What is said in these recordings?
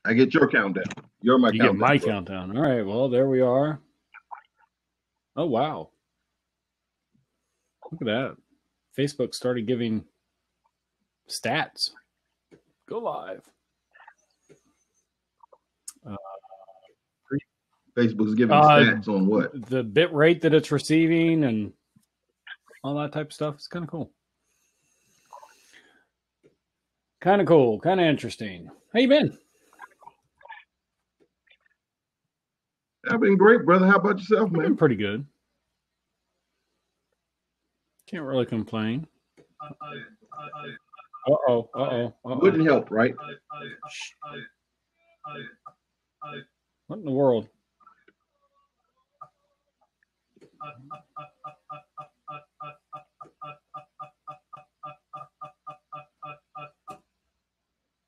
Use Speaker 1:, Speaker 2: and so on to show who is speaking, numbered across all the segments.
Speaker 1: I get your countdown. You're my countdown.
Speaker 2: You get my countdown. All right. Well, there we are. Oh, wow. Look at that. Facebook started giving stats. Go live.
Speaker 1: Facebook's giving stats on what?
Speaker 2: The bit rate that it's receiving and all that type of stuff. It's kind of cool. Kind of cool. Kind of interesting. How you been?
Speaker 1: I've been great, brother. How about yourself, man?
Speaker 2: Been pretty good. Can't really complain. Uh-oh.
Speaker 1: Wouldn't help, right?
Speaker 2: What in the world?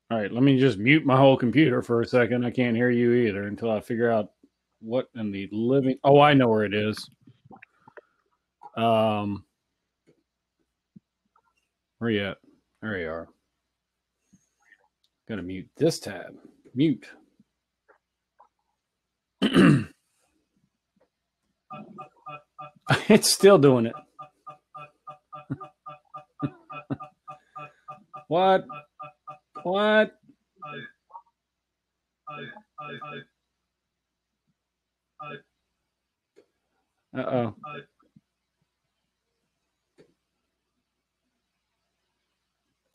Speaker 2: All right, let me just mute my whole computer for a second. I can't hear you either until I figure out what in the living... Oh, I know where it is. Where you at? There you are. Gotta mute this tab. Mute. It's still doing it. What? Uh-oh.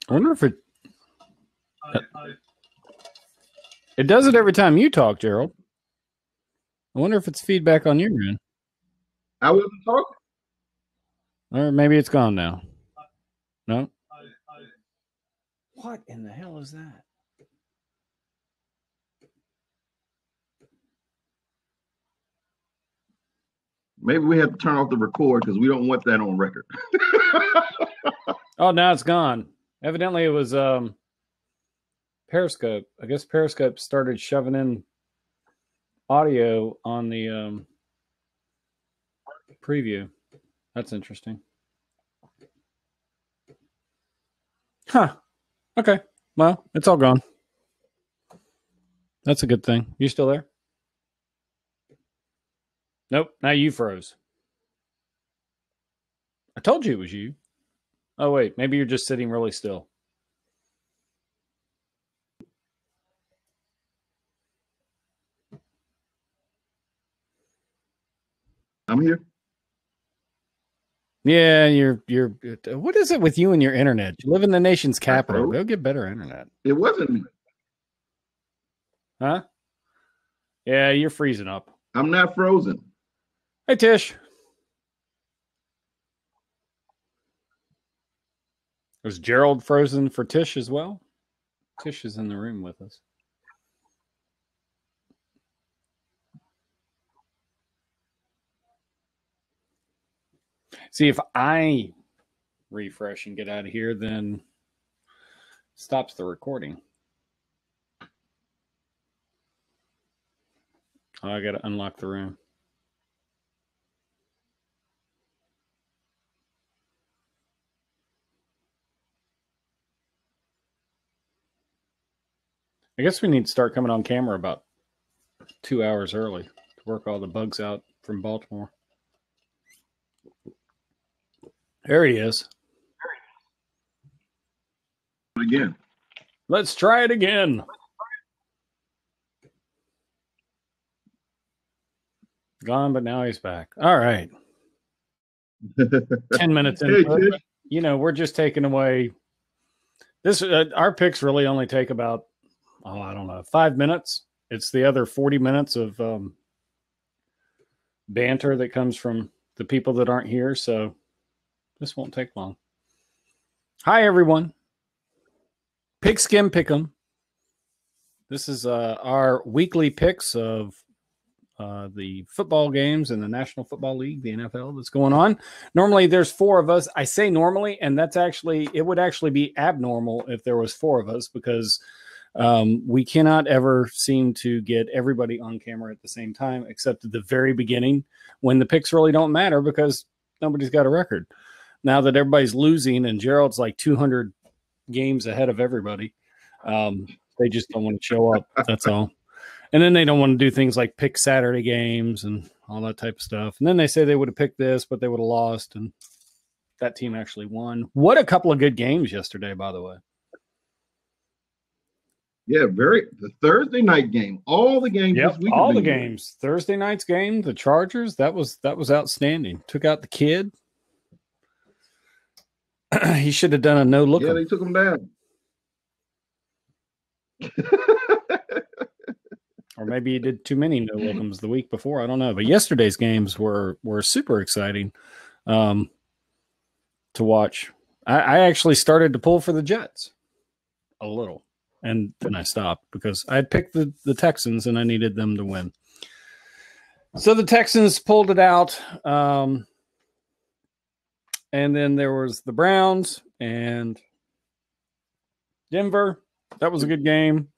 Speaker 2: I wonder if it does it every time you talk, Gerald. I wonder if it's feedback on your end.
Speaker 1: I wasn't talking.
Speaker 2: Or maybe it's gone now. No? What in the hell is that?
Speaker 1: Maybe we have to turn off the record because we don't want that on record.
Speaker 2: Oh, now it's gone. Evidently, it was Periscope. I guess Periscope started shoving in audio on the preview. That's interesting. Huh. Okay. Well, it's all gone. That's a good thing. You still there? Nope. Now you froze. I told you it was you. Oh, wait. Maybe you're just sitting really still.
Speaker 1: I'm here.
Speaker 2: Yeah, you're. What is it with you and your internet? You live in the nation's capital. Go get better internet.
Speaker 1: It wasn't me.
Speaker 2: Huh? Yeah, you're freezing up.
Speaker 1: I'm not frozen.
Speaker 2: Hey, Tish. Was Gerald frozen for Tish as well? Tish is in the room with us. See, if I refresh and get out of here, then it stops the recording. Oh, I got to unlock the room. I guess we need to start coming on camera about 2 hours early to work all the bugs out from Baltimore. There he is.
Speaker 1: Again.
Speaker 2: Let's try it again. Gone, but now he's back. All right. 10 minutes in.
Speaker 1: Hey,
Speaker 2: you know, we're just taking away this. Our picks really only take about, I don't know, 5 minutes. It's the other 40 minutes of banter that comes from the people that aren't here. So this won't take long. Hi, everyone. Pigskin Pickem. This is our weekly picks of the football games in the National Football League, the NFL, that's going on. Normally, there's 4 of us. I say normally, and that's actually, it would actually be abnormal if there was 4 of us because we cannot ever seem to get everybody on camera at the same time, except at the very beginning when the picks really don't matter because nobody's got a record. Now that everybody's losing and Gerald's like 200 games ahead of everybody, They just don't want to show up. That's all. And then they don't want to do things like pick Saturday games and all that type of stuff. And then they say they would have picked this, but they would have lost. And that team actually won. What a couple of good games yesterday, by the way.
Speaker 1: Yeah, the Thursday night game. All the games this week.
Speaker 2: All the games. Thursday night's game, the Chargers, that was outstanding. Took out the kid. He should have done a no look.
Speaker 1: Yeah, they took him down.
Speaker 2: Or maybe he did too many no lookums the week before. I don't know. But yesterday's games were super exciting to watch. I actually started to pull for the Jets a little. And then I stopped because I had picked the Texans and I needed them to win. So the Texans pulled it out. And then there was the Browns and Denver. That was a good game.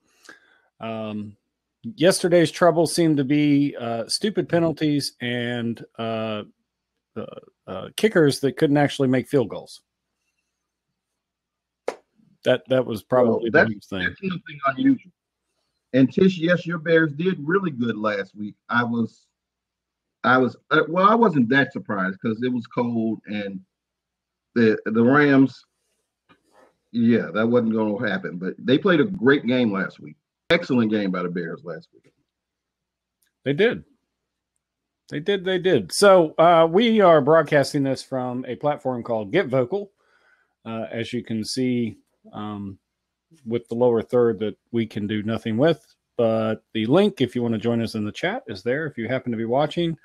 Speaker 2: Yesterday's trouble seemed to be stupid penalties and kickers that couldn't actually make field goals. That was probably the biggest thing.
Speaker 1: That's nothing unusual. And Tish, yes, your Bears did really good last week. I wasn't that surprised because it was cold and the Rams. Yeah, that wasn't going to happen. But they played a great game last week. Excellent game by the Bears last week.
Speaker 2: They did. So we are broadcasting this from a platform called Get Vocal. As you can see with the lower third that we can do nothing with. But the link, if you want to join us in the chat, is there if you happen to be watching.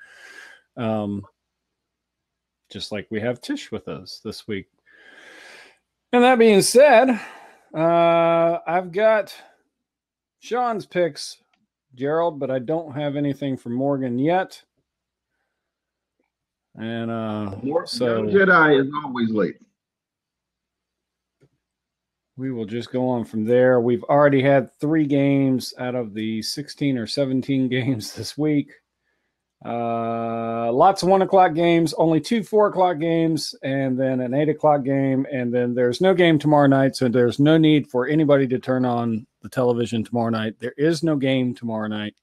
Speaker 2: Just like we have Tish with us this week. And that being said, I've got Sean's picks, Gerald, but I don't have anything for Morgan yet. And so
Speaker 1: Jedi is always late.
Speaker 2: We will just go on from there. We've already had 3 games out of the 16 or 17 games this week. Lots of 1 o'clock games, only 2 4 o'clock games, and then an 8 o'clock game. And then there's no game tomorrow night, so there's no need for anybody to turn on the television tomorrow night. There is no game tomorrow night.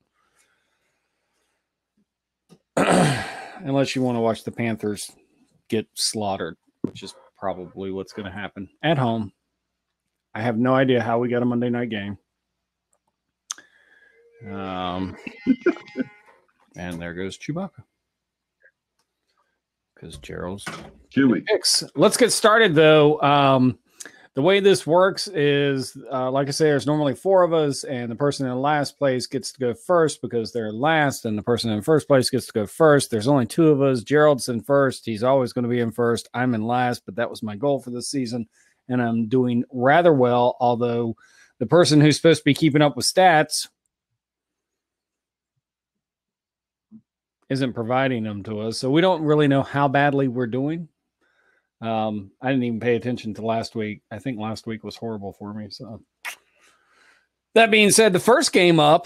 Speaker 2: Unless you want to watch the Panthers get slaughtered, which is probably what's going to happen at home. I have no idea how we got a Monday night game. And there goes Chewbacca. Because Gerald's
Speaker 1: Chewy.
Speaker 2: picks. Let's get started, though. The way this works is, like I say, there's normally 4 of us, and the person in last place gets to go first because they're last, and the person in first place gets to go first. There's only 2 of us. Gerald's in first. He's always going to be in first. I'm in last, but that was my goal for this season. And I'm doing rather well, although the person who's supposed to be keeping up with stats isn't providing them to us. So we don't really know how badly we're doing. I didn't even pay attention to last week. I think last week was horrible for me. So that being said, the first game up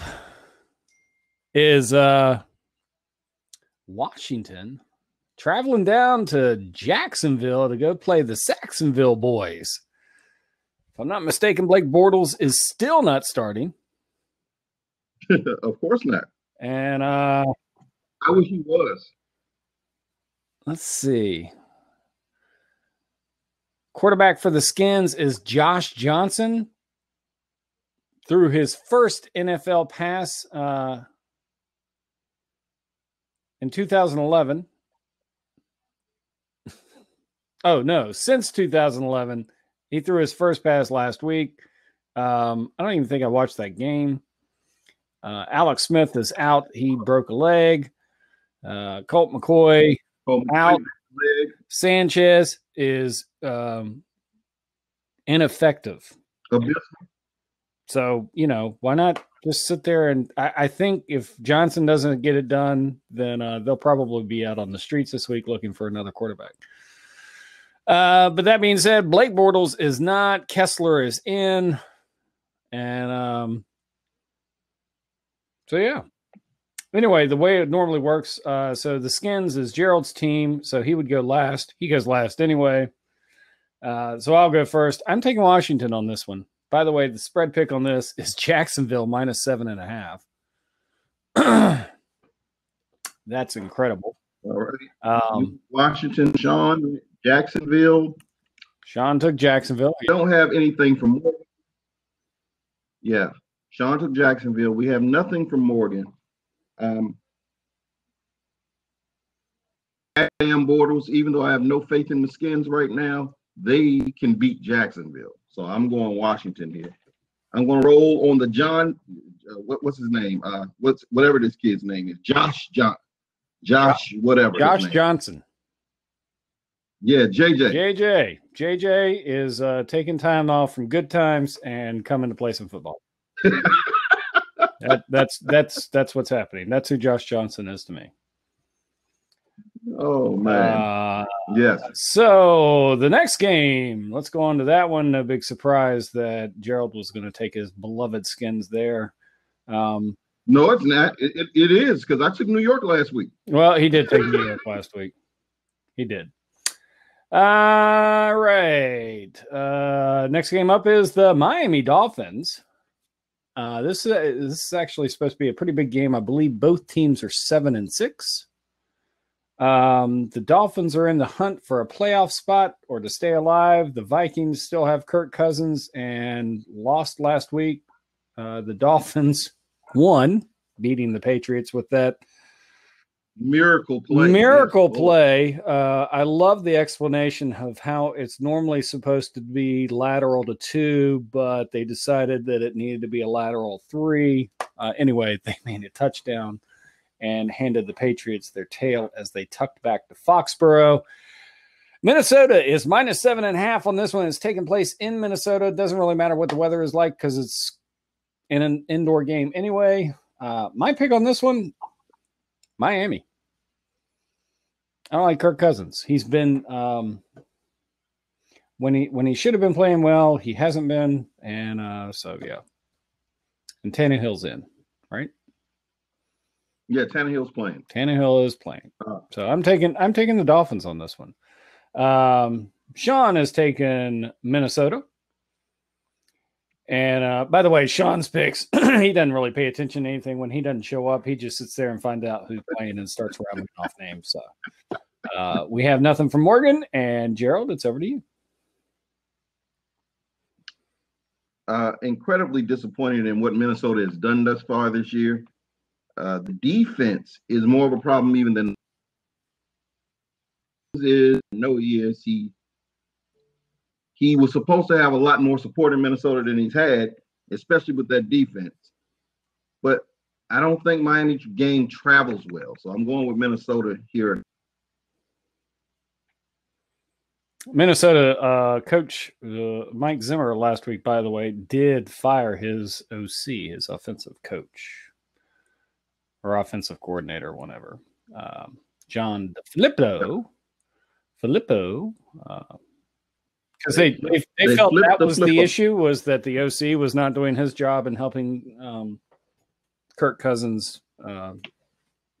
Speaker 2: is Washington traveling down to Jacksonville to go play the Saxonville boys. If I'm not mistaken, Blake Bortles is still not starting.
Speaker 1: Of course not.
Speaker 2: And
Speaker 1: I wish he was.
Speaker 2: Let's see. Quarterback for the Skins is Josh Johnson. Threw his first NFL pass in 2011. Oh, no, since 2011. He threw his first pass last week. I don't even think I watched that game. Alex Smith is out. He broke a leg. Colt McCoy out. Sanchez is ineffective. So, why not just sit there? And I think if Johnson doesn't get it done, then they'll probably be out on the streets this week looking for another quarterback. But that being said, Blake Bortles is not. Kessler is in. And so, yeah. Anyway, the way it normally works, so the Skins is Gerald's team, so he would go last. He goes last anyway. So I'll go first. I'm taking Washington on this one. By the way, the spread pick on this is Jacksonville minus 7.5. That's incredible.
Speaker 1: All right. Washington, Sean, Jacksonville.
Speaker 2: Sean took Jacksonville.
Speaker 1: We don't have anything from Morgan. Yeah, Sean took Jacksonville. We have nothing from Morgan. Damn Bortles, even though I have no faith in the Skins right now, they can beat Jacksonville. So I'm going Washington here. I'm going to roll on the John. What's his name? Whatever this kid's name is. Josh whatever.
Speaker 2: Josh Johnson.
Speaker 1: Yeah, JJ.
Speaker 2: JJ is taking time off from good times and coming to play some football. That's what's happening. That's who Josh Johnson is to me.
Speaker 1: Oh man. Yes.
Speaker 2: So the next game, let's go on to that one. No big surprise that Gerald was going to take his beloved Skins there.
Speaker 1: No, it's not. It is because I took New York last week.
Speaker 2: Well, he did take New York last week. He did. All right. Next game up is the Miami Dolphins. This is actually supposed to be a pretty big game. I believe both teams are 7-6. The Dolphins are in the hunt for a playoff spot or to stay alive. The Vikings still have Kirk Cousins and lost last week. The Dolphins won, beating the Patriots with that
Speaker 1: miracle play.
Speaker 2: I love the explanation of how it's normally supposed to be lateral to 2, but they decided that it needed to be a lateral 3. Anyway, they made a touchdown and handed the Patriots their tail as they tucked back to Foxborough. Minnesota is minus 7.5 on this one. It's taking place in Minnesota. It doesn't really matter what the weather is like because it's in an indoor game anyway. My pick on this one, Miami. I don't like Kirk Cousins. He's been when he should have been playing well, he hasn't been, and so yeah. And Tannehill's in, right?
Speaker 1: Yeah, Tannehill's playing.
Speaker 2: Tannehill is playing. So I'm taking the Dolphins on this one. Sean has taken Minnesota. And by the way, Sean's picks, he doesn't really pay attention to anything. When he doesn't show up, he just sits there and finds out who's playing and starts rattling off names. So we have nothing from Morgan. And Gerald, it's over to you.
Speaker 1: Incredibly disappointed in what Minnesota has done thus far this year. The defense is more of a problem even than is. No, he was supposed to have a lot more support in Minnesota than he's had, especially with that defense. But I don't think Miami's game travels well, so I'm going with Minnesota here.
Speaker 2: Minnesota coach Mike Zimmer last week, by the way, did fire his OC, his offensive coach or offensive coordinator, whatever. John Filippo, because they felt that was the issue, was that the OC was not doing his job and helping Kirk Cousins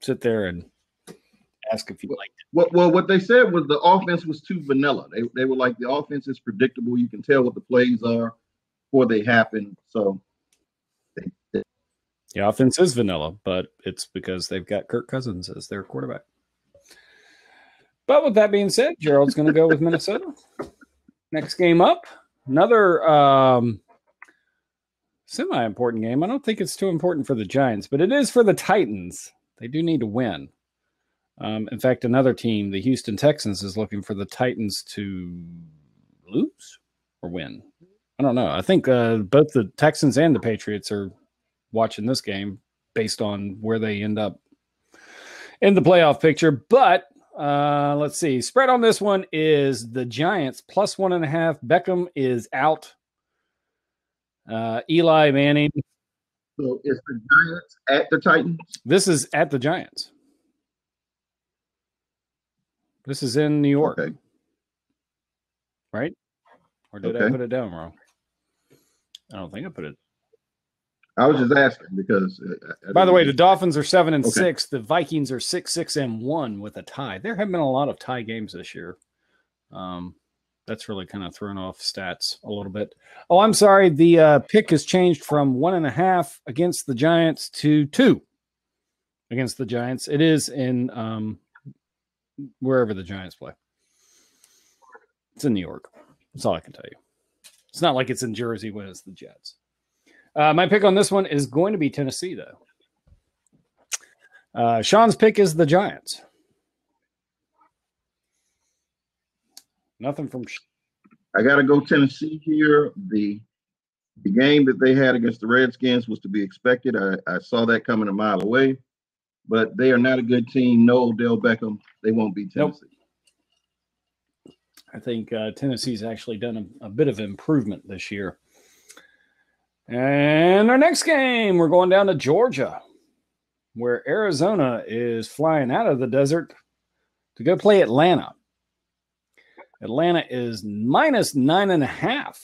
Speaker 2: sit there and ask if he liked it.
Speaker 1: Well, what they said was the offense was too vanilla. They were like, the offense is predictable. You can tell what the plays are before they happen. So
Speaker 2: the offense is vanilla, but it's because they've got Kirk Cousins as their quarterback. But with that being said, Gerald's going to go with Minnesota. Next game up, another semi-important game. I don't think it's too important for the Giants, but it is for the Titans. They do need to win. In fact, another team, the Houston Texans, is looking for the Titans to lose or win. I don't know. I think both the Texans and the Patriots are watching this game based on where they end up in the playoff picture. But let's see. Spread on this one is the Giants plus 1.5. Beckham is out. Eli Manning.
Speaker 1: So is the Giants at the Titans?
Speaker 2: This is at the Giants. This is in New York.
Speaker 1: Okay.
Speaker 2: Right? Or did I put it down wrong? I don't think I put it.
Speaker 1: I was just asking because.
Speaker 2: By the way, the Dolphins are 7-6. The Vikings are 6-1 with a tie. There have been a lot of tie games this year. That's That's really kind of thrown off stats a little bit. Oh, I'm sorry. The pick has changed from 1.5 against the Giants to 2 against the Giants. It is in wherever the Giants play. It's in New York. That's all I can tell you. It's not like it's in Jersey when it's the Jets. My pick on this one is going to be Tennessee, though. Sean's pick is the Giants. Nothing from.
Speaker 1: I got to go Tennessee here. The game that they had against the Redskins was to be expected. I saw that coming a mile away, but they are not a good team. No Odell Beckham. They won't beat Tennessee.
Speaker 2: Nope. I think Tennessee's actually done a bit of improvement this year. And our next game, we're going down to Georgia, where Arizona is flying out of the desert to go play Atlanta. Atlanta is minus 9.5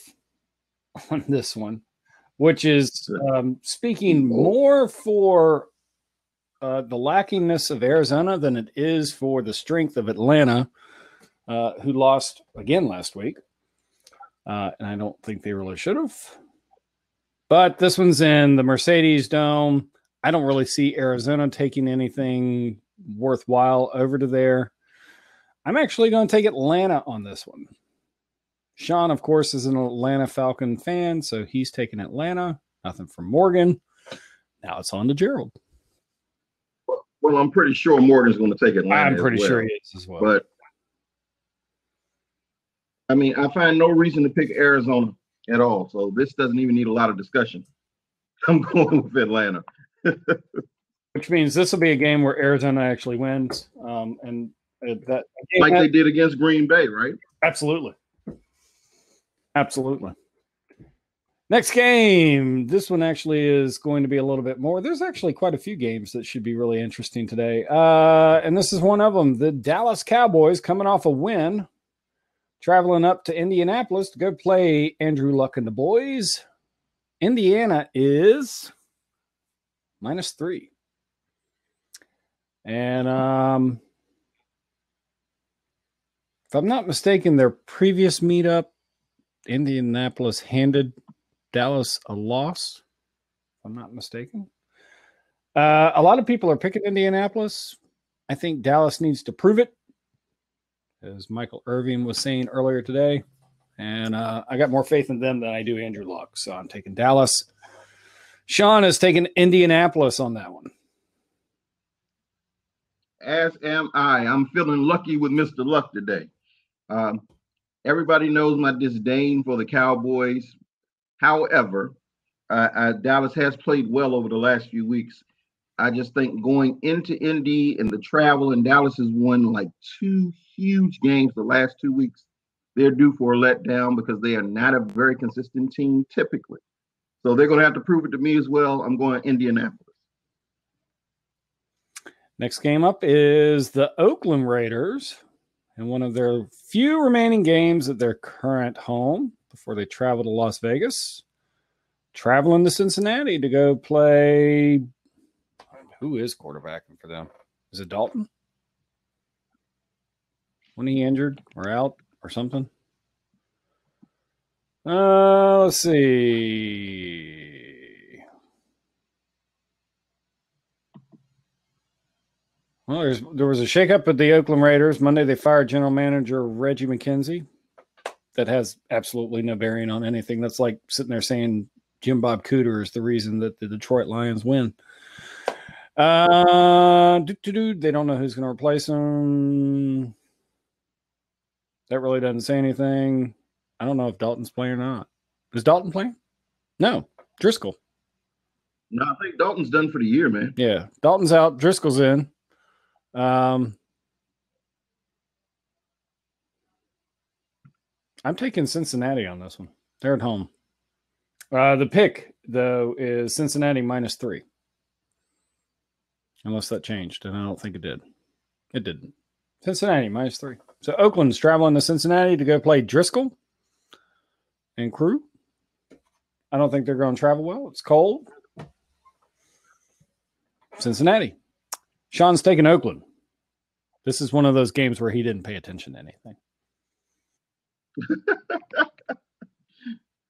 Speaker 2: on this one, which is speaking more for the lackingness of Arizona than it is for the strength of Atlanta, who lost again last week. And I don't think they really should have. But this one's in the Mercedes Dome. I don't really see Arizona taking anything worthwhile over to there. I'm actually going to take Atlanta on this one. Sean, of course, is an Atlanta Falcon fan, so he's taking Atlanta. Nothing from Morgan. Now it's on to Gerald.
Speaker 1: Well, I'm pretty sure Morgan's going to take Atlanta.
Speaker 2: I'm pretty sure he is as well.
Speaker 1: But, I mean, I find no reason to pick Arizona at all. So this doesn't even need a lot of discussion. I'm going with Atlanta.
Speaker 2: Which means this will be a game where Arizona actually wins. That
Speaker 1: like they did against Green Bay, right?
Speaker 2: Absolutely. Absolutely. Next game. This one actually is going to be a little bit more. There's actually quite a few games that should be really interesting today. And this is one of them. The Dallas Cowboys coming off a win, traveling up to Indianapolis to go play Andrew Luck and the boys. Indiana is -3. And if I'm not mistaken, their previous meetup, Indianapolis handed Dallas a loss. If I'm not mistaken. A lot of people are picking Indianapolis. I think Dallas needs to prove it, as Michael Irving was saying earlier today. And I got more faith in them than I do Andrew Luck. So I'm taking Dallas. Sean is taking Indianapolis on that one.
Speaker 1: As am I. I'm feeling lucky with Mr. Luck today. Everybody knows my disdain for the Cowboys. However, Dallas has played well over the last few weeks. I just think going into Indy and the travel, and Dallas has won like 2 huge games the last 2 weeks. They're due for a letdown because they are not a very consistent team typically. So they're going to have to prove it to me as well. I'm going Indianapolis.
Speaker 2: Next game up is the Oakland Raiders in one of their few remaining games at their current home before they travel to Las Vegas. Traveling to Cincinnati to go play. Who is quarterbacking for them? Is it Dalton? When he injured or out or something? Let's see. Well, there was a shakeup at the Oakland Raiders. Monday, they fired general manager Reggie McKenzie. That has absolutely no bearing on anything. That's like sitting there saying Jim Bob Cooter is the reason that the Detroit Lions win. They don't know who's going to replace him. That really doesn't say anything. I don't know if Dalton's playing or not. Is Dalton playing? No. Driscoll.
Speaker 1: No, I think Dalton's done for the year, man.
Speaker 2: Yeah. Dalton's out. Driscoll's in. I'm taking Cincinnati on this one. They're at home. The pick, though, is Cincinnati -3. Unless that changed, and I don't think it did. It didn't. Cincinnati -3. So Oakland's traveling to Cincinnati to go play Driscoll and crew. I don't think they're going to travel well. It's cold. Cincinnati. Sean's taking Oakland. This is one of those games where he didn't pay attention to anything.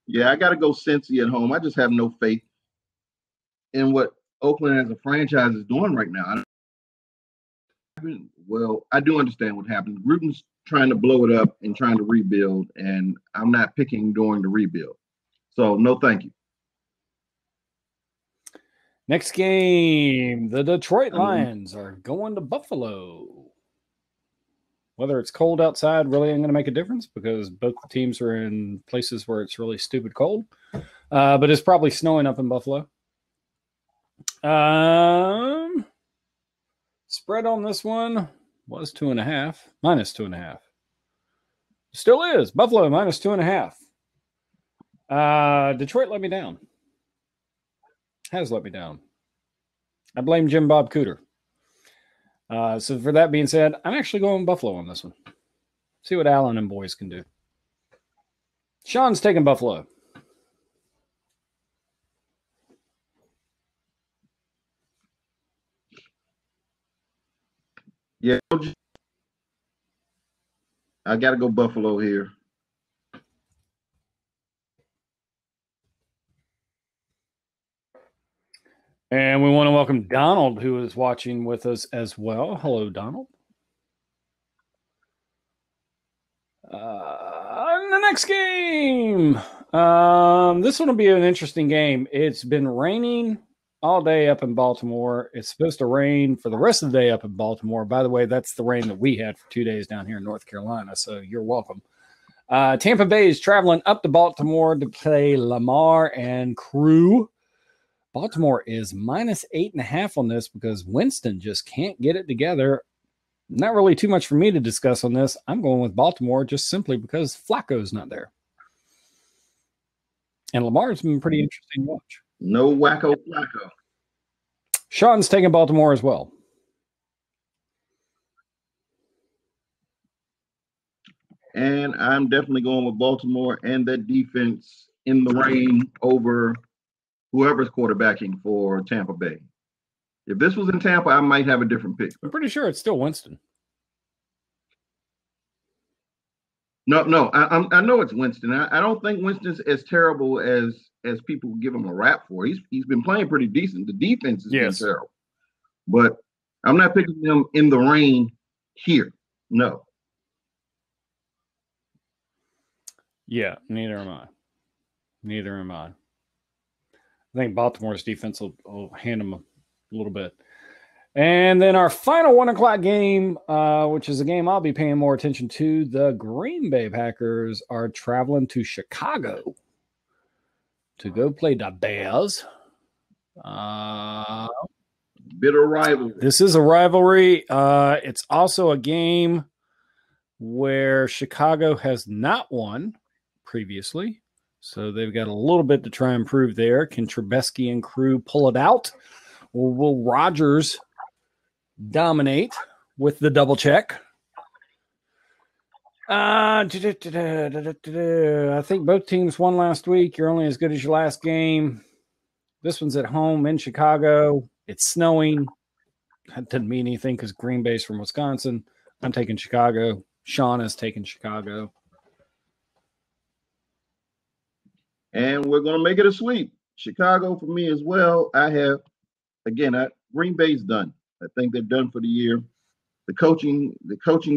Speaker 1: Yeah, I got to go Cincy at home. I just have no faith in what Oakland as a franchise is doing right now. Well, I do understand what happened. Gruden's trying to blow it up and trying to rebuild, and I'm not picking during the rebuild. So, no, thank you.
Speaker 2: Next game, the Detroit Lions are going to Buffalo. Whether it's cold outside really ain't going to make a difference because both the teams are in places where it's really stupid cold. But it's probably snowing up in Buffalo. Spread on this one was 2.5, minus 2.5. Still is. Buffalo minus 2.5. Detroit let me down. Has let me down. I blame Jim Bob Cooter. So for that being said, I'm actually going Buffalo on this one. See what Allen and boys can do. Sean's taking Buffalo.
Speaker 1: Yeah, I got to go Buffalo here.
Speaker 2: And we want to welcome Donald, who is watching with us as well. Hello, Donald. The next game. This one will be an interesting game. It's been raining all day up in Baltimore. It's supposed to rain for the rest of the day up in Baltimore. By the way, that's the rain that we had for 2 days down here in North Carolina, so you're welcome. Tampa Bay is traveling up to Baltimore to play Lamar and crew. Baltimore is minus 8.5 on this because Winston just can't get it together. Not really too much for me to discuss on this. I'm going with Baltimore just simply because Flacco's not there. And Lamar's been pretty interesting to watch.
Speaker 1: No wacko Flacco.
Speaker 2: Sean's taking Baltimore as well.
Speaker 1: And I'm definitely going with Baltimore and that defense in the rain over whoever's quarterbacking for Tampa Bay. If this was in Tampa, I might have a different pick.
Speaker 2: I'm pretty sure it's still Winston.
Speaker 1: No, I know it's Winston. I don't think Winston's as terrible as people give him a rap for. He's been playing pretty decent. The defense has been terrible, but I'm not picking him in the rain here. No.
Speaker 2: Yeah, neither am I. Neither am I. I think Baltimore's defense will hand them a little bit. And then our final 1 o'clock game, which is a game I'll be paying more attention to, the Green Bay Packers are traveling to Chicago to go play the Bears.
Speaker 1: Bitter rivalry.
Speaker 2: This is a rivalry. It's also a game where Chicago has not won previously. So they've got a little bit to try and prove there. Can Trubisky and crew pull it out? Or will Rodgers dominate with the double check? I think both teams won last week. You're only as good as your last game. This one's at home in Chicago. It's snowing. That doesn't mean anything because Green Bay's from Wisconsin. I'm taking Chicago. Sean is taking Chicago.
Speaker 1: And we're going to make it a sweep. Chicago for me as well. Green Bay's done. I think they're done for the year. The coaching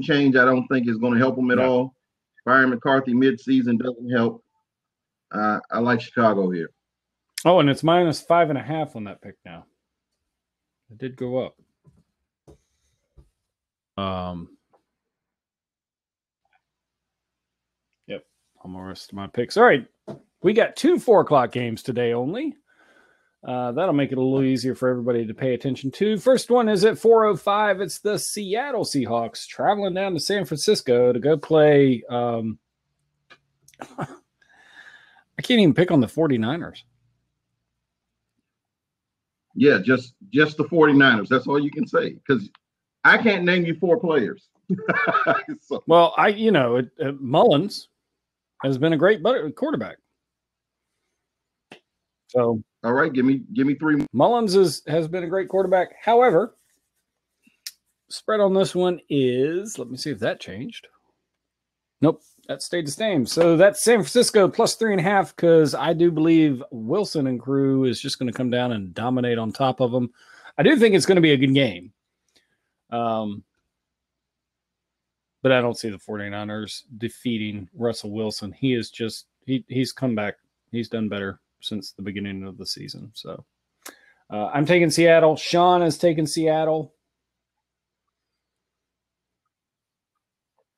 Speaker 1: change, I don't think is going to help them at all. Byron McCarthy midseason doesn't help. I like Chicago here.
Speaker 2: Oh, and it's minus 5.5 on that pick now. It did go up. Yep. I'm the rest of my picks. All right. We got 2 4 o'clock games today only. That'll make it a little easier for everybody to pay attention to. First one is at 4:05. It's the Seattle Seahawks traveling down to San Francisco to go play. I can't even pick on the 49ers.
Speaker 1: Yeah, just the 49ers. That's all you can say because I can't name you 4 players.
Speaker 2: Well, Mullins has been a great quarterback. So,
Speaker 1: all right, give me 3.
Speaker 2: Mullins has been a great quarterback. However, spread on this one is, let me see if that changed. Nope, that stayed the same. So that's San Francisco plus 3.5 because I do believe Wilson and crew is just going to come down and dominate on top of them. I do think it's going to be a good game. But I don't see the 49ers defeating Russell Wilson. He is just he's come back. He's done better since the beginning of the season. So I'm taking Seattle. Sean is taking Seattle.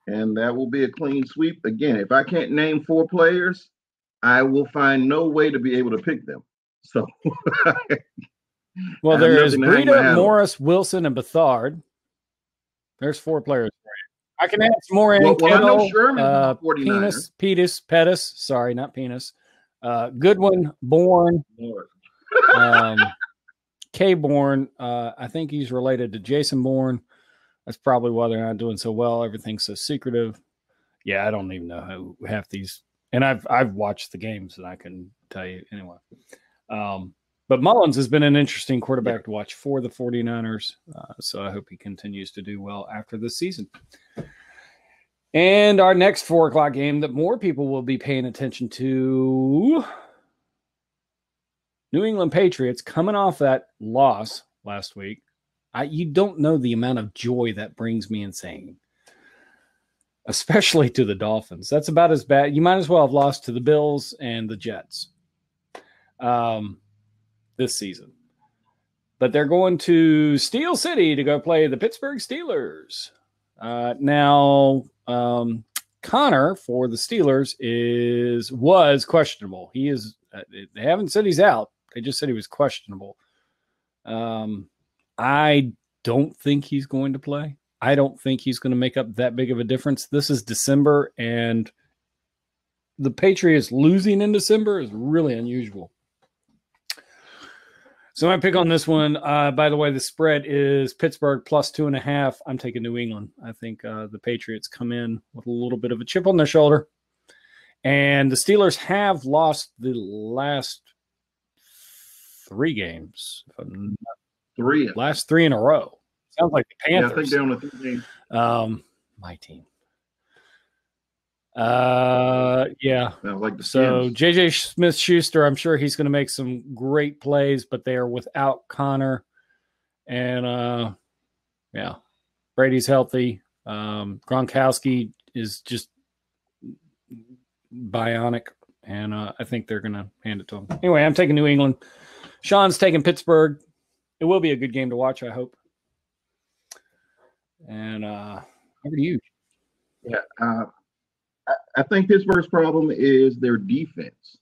Speaker 1: And that will be a clean sweep. Again, if I can't name 4 players, I will find no way to be able to pick them. So,
Speaker 2: well, there is Breida, Morris, Wilson, and Bethard. There's 4 players for you. I can add some more in.
Speaker 1: Well, I know Sherman,
Speaker 2: Pettis. Sorry, not Penis. Goodwin, Bourne, K. Bourne. I think he's related to Jason Bourne. That's probably why they're not doing so well. Everything's so secretive. Yeah, I don't even know how half these. And I've watched the games, and I can tell you anyway. But Mullins has been an interesting quarterback to watch for the 49ers. So I hope he continues to do well after this season. And our next 4 o'clock game that more people will be paying attention to, New England Patriots coming off that loss last week. You don't know the amount of joy that brings me insane, especially to the Dolphins. That's about as bad. You might as well have lost to the Bills and the Jets this season. But they're going to Steel City to go play the Pittsburgh Steelers. Now, Connor for the Steelers was questionable. He is. They haven't said he's out. They just said he was questionable. I don't think he's going to play. I don't think he's going to make up that big of a difference. This is December, and the Patriots losing in December is really unusual. So my pick on this one, by the way, the spread is Pittsburgh plus 2.5. I'm taking New England. I think the Patriots come in with a little bit of a chip on their shoulder. And the Steelers have lost the last 3 games. Last 3 in a row. Sounds like the Panthers.
Speaker 1: Yeah, I think they're on the 3 games.
Speaker 2: My team. Yeah.
Speaker 1: Like
Speaker 2: so JJ Smith-Schuster, I'm sure he's going to make some great plays, but they are without Connor. And yeah, Brady's healthy. Gronkowski is just bionic, and I think they're going to hand it to him. Anyway, I'm taking New England. Sean's taking Pittsburgh. It will be a good game to watch, I hope. And over to you.
Speaker 1: Yeah, I think Pittsburgh's problem is their defense.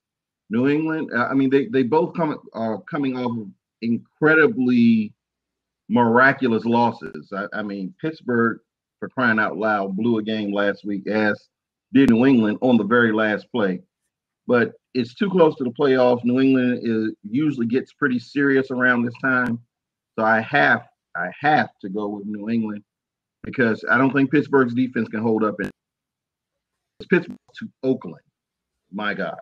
Speaker 1: New England, I mean, they both are coming off of incredibly miraculous losses. I mean, Pittsburgh, for crying out loud, blew a game last week, as did New England on the very last play. But it's too close to the playoffs. New England usually gets pretty serious around this time. So I have to go with New England because I don't think Pittsburgh's defense can hold up. It's Pittsburgh to Oakland. My gosh.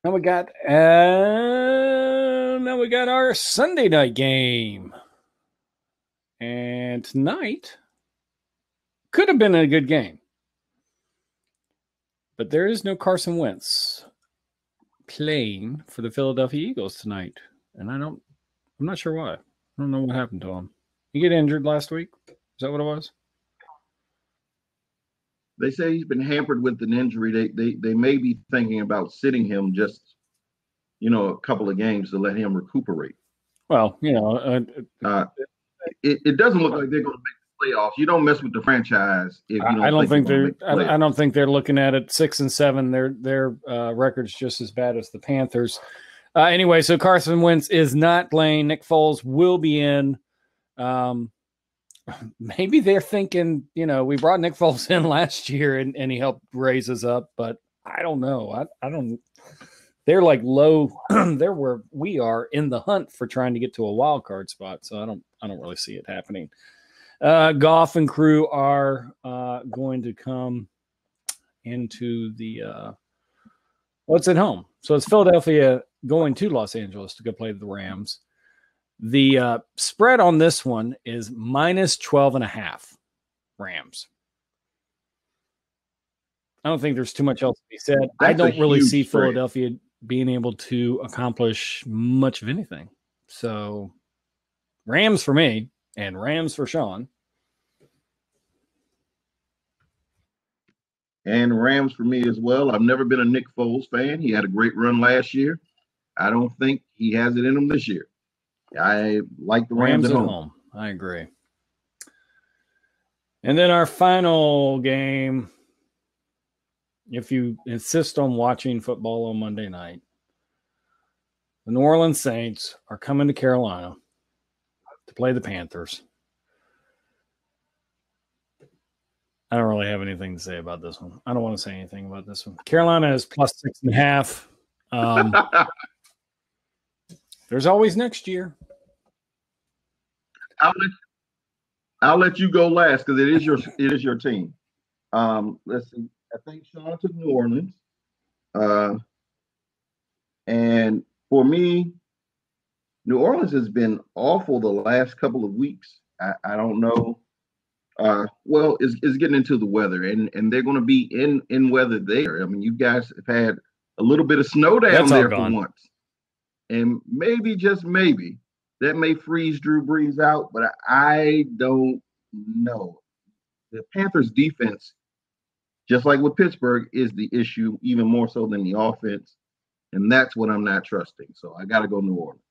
Speaker 2: Now we got our Sunday night game. And tonight could have been a good game. But there is no Carson Wentz playing for the Philadelphia Eagles tonight. And I'm not sure why. I don't know what happened to him. He get injured last week? Is that what it was?
Speaker 1: They say he's been hampered with an injury. They may be thinking about sitting him just, a couple of games to let him recuperate.
Speaker 2: Well,
Speaker 1: it doesn't look like they're going to make the playoffs. You don't mess with the franchise if you don't.
Speaker 2: I don't think they're looking at it 6-7. Their record's just as bad as the Panthers. Anyway, so Carson Wentz is not playing. Nick Foles will be in. Maybe they're thinking, we brought Nick Foles in last year and he helped raise us up, but I don't know. I don't. They're like low. They're where we are in the hunt for trying to get to a wild card spot. So I don't really see it happening. Goff and crew are going to come into the what's at home. So it's Philadelphia going to Los Angeles to go play the Rams. The spread on this one is minus 12.5 Rams. I don't think there's too much else to be said.
Speaker 1: That's
Speaker 2: I don't really see
Speaker 1: spread.
Speaker 2: Philadelphia being able to accomplish much of anything. So Rams for me and Rams for Sean.
Speaker 1: And Rams for me as well. I've never been a Nick Foles fan. He had a great run last year. I don't think he has it in him this year. I like the Rams at home.
Speaker 2: I agree. And then our final game, if you insist on watching football on Monday night, the New Orleans Saints are coming to Carolina to play the Panthers. I don't really have anything to say about this one. I don't want to say anything about this one. Carolina is plus 6.5. There's always next year.
Speaker 1: I'll let you go last because it is your team. Let's see. I think Sean took New Orleans. And for me, New Orleans has been awful the last couple of weeks. I don't know. Well, it's getting into the weather, and they're going to be in weather there. I mean, you guys have had a little bit of snow down there for once, and maybe, just maybe, that may freeze Drew Brees out, but I don't know. The Panthers' defense, just like with Pittsburgh, is the issue, even more so than the offense, and that's what I'm not trusting. So I got to go New Orleans.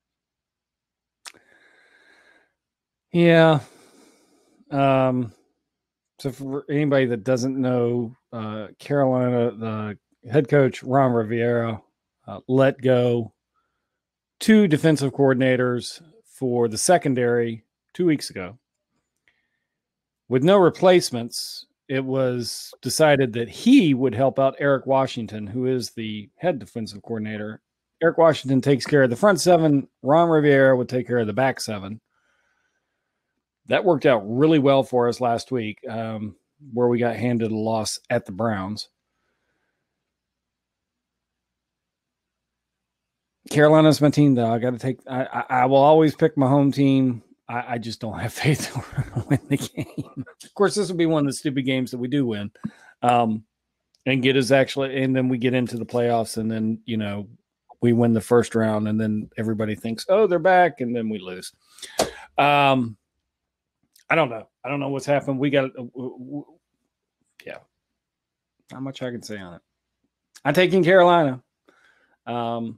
Speaker 2: Yeah. So for anybody that doesn't know, Carolina, the head coach, Ron Rivera, let go 2 defensive coordinators for the secondary 2 weeks ago. With no replacements, it was decided that he would help out Eric Washington, who is the head defensive coordinator. Eric Washington takes care of the front 7. Ron Rivera would take care of the back 7. That worked out really well for us last week, where we got handed a loss at the Browns. Carolina's my team, though. I will always pick my home team. I just don't have faith that we're going to win the game. Of course, this will be one of the stupid games that we do win, and then we get into the playoffs, and then we win the first round, and then everybody thinks, oh, they're back, and then we lose. I don't know. I don't know what's happened. We got, not much I can say on it. I'm taking Carolina. And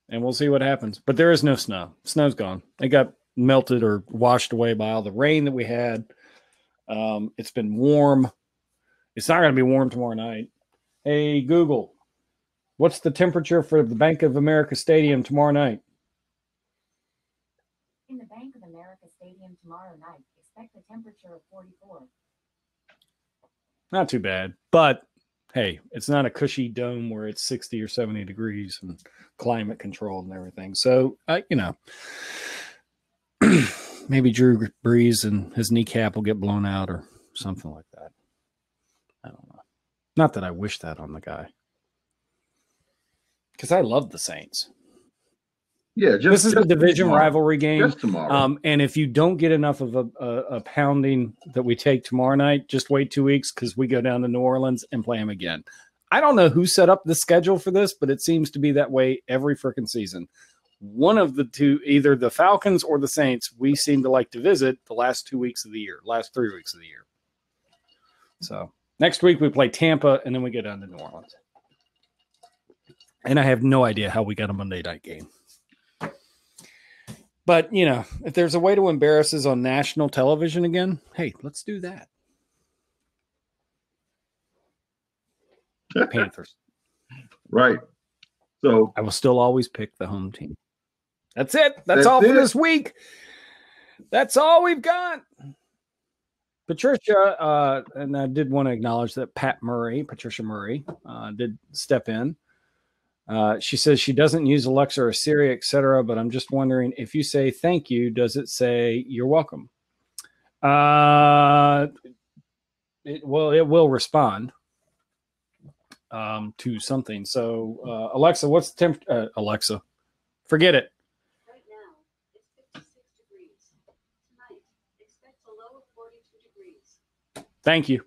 Speaker 2: we'll see what happens. But there is no snow. Snow's gone. It got melted or washed away by all the rain that we had. It's been warm. It's not going to be warm tomorrow night. Hey, Google, what's the temperature for the Bank of America Stadium tomorrow night?
Speaker 3: In the Bank of America Stadium tomorrow night, expect a temperature of 44.
Speaker 2: Not too bad. But, hey, it's not a cushy dome where it's 60 or 70 degrees and climate controlled and everything. So, maybe Drew Brees and his kneecap will get blown out or something like that. I don't know. Not that I wish that on the guy. Because I love the Saints.
Speaker 1: Yeah,
Speaker 2: this is a division rivalry game.
Speaker 1: Just tomorrow.
Speaker 2: And if you don't get enough of a pounding that we take tomorrow night, just wait 2 weeks because we go down to New Orleans and play them again. I don't know who set up the schedule for this, but it seems to be that way every freaking season. One of the two, either the Falcons or the Saints, we seem to like to visit the last 2 weeks of the year, last 3 weeks of the year. So next week we play Tampa, and then we go down to New Orleans. And I have no idea how we got a Monday night game. But, if there's a way to embarrass us on national television again, hey, let's do that. Panthers.
Speaker 1: Right. So
Speaker 2: I will still always pick the home team. That's it. That's all for this week. That's all we've got. Patricia, and I did want to acknowledge that Patricia Murray, did step in. She says she doesn't use Alexa or Siri, etc., but I'm just wondering if you say thank you, does it say you're welcome? It will respond to something. So, Alexa, what's the temperature? Alexa, forget it.
Speaker 3: Right now, it's 56 degrees. Tonight, expect a low of 42 degrees.
Speaker 2: Thank you.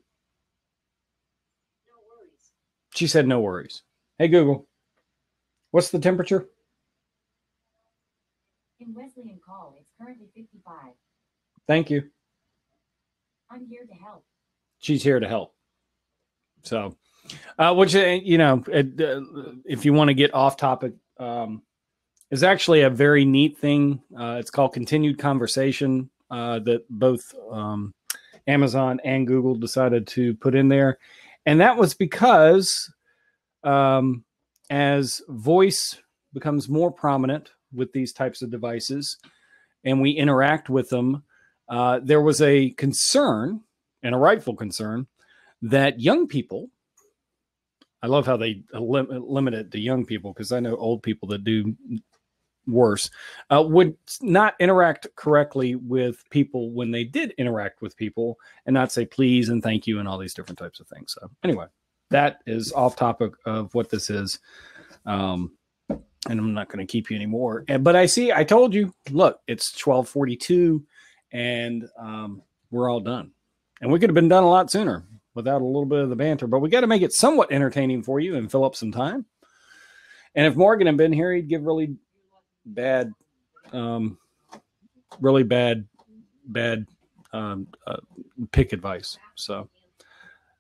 Speaker 2: She said no worries. Hey, Google, what's the temperature?
Speaker 3: In Wesleyan Call, it's currently 55.
Speaker 2: Thank you.
Speaker 3: I'm here to help.
Speaker 2: She's here to help. So, which, if you want to get off topic, is actually a very neat thing. It's called continued conversation that both Amazon and Google decided to put in there. And that was because as voice becomes more prominent with these types of devices and we interact with them, there was a concern, and a rightful concern, that young people, I love how they limit it to young people, because I know old people that do worse, would not interact correctly with people when they did interact with people, and not say please and thank you and all these different types of things. So anyway, that is off topic of what this is. And I'm not going to keep you anymore. But I told you, look, it's 12:42 and we're all done. And we could have been done a lot sooner without a little bit of the banter, but we got to make it somewhat entertaining for you and fill up some time. And if Morgan had been here, he'd give really bad pick advice. So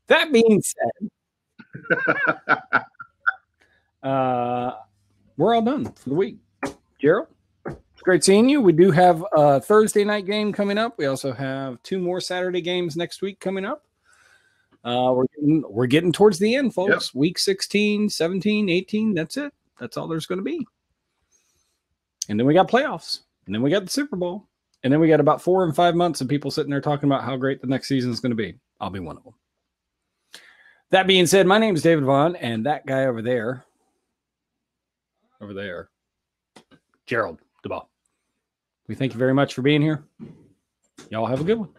Speaker 2: that being said, we're all done for the week. Gerald, it's great seeing you. We do have a Thursday night game coming up. We also have 2 more Saturday games next week coming up. We're getting towards the end, folks. Yep. Week 16, 17, 18. That's it. That's all there's going to be. And then we got playoffs. And then we got the Super Bowl. And then we got about 4 and 5 months of people sitting there talking about how great the next season is going to be. I'll be one of them. That being said, my name is David Vaughan, and that guy over there, Gerald DeBall. We thank you very much for being here. Y'all have a good one.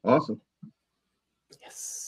Speaker 1: Awesome.
Speaker 2: Yes.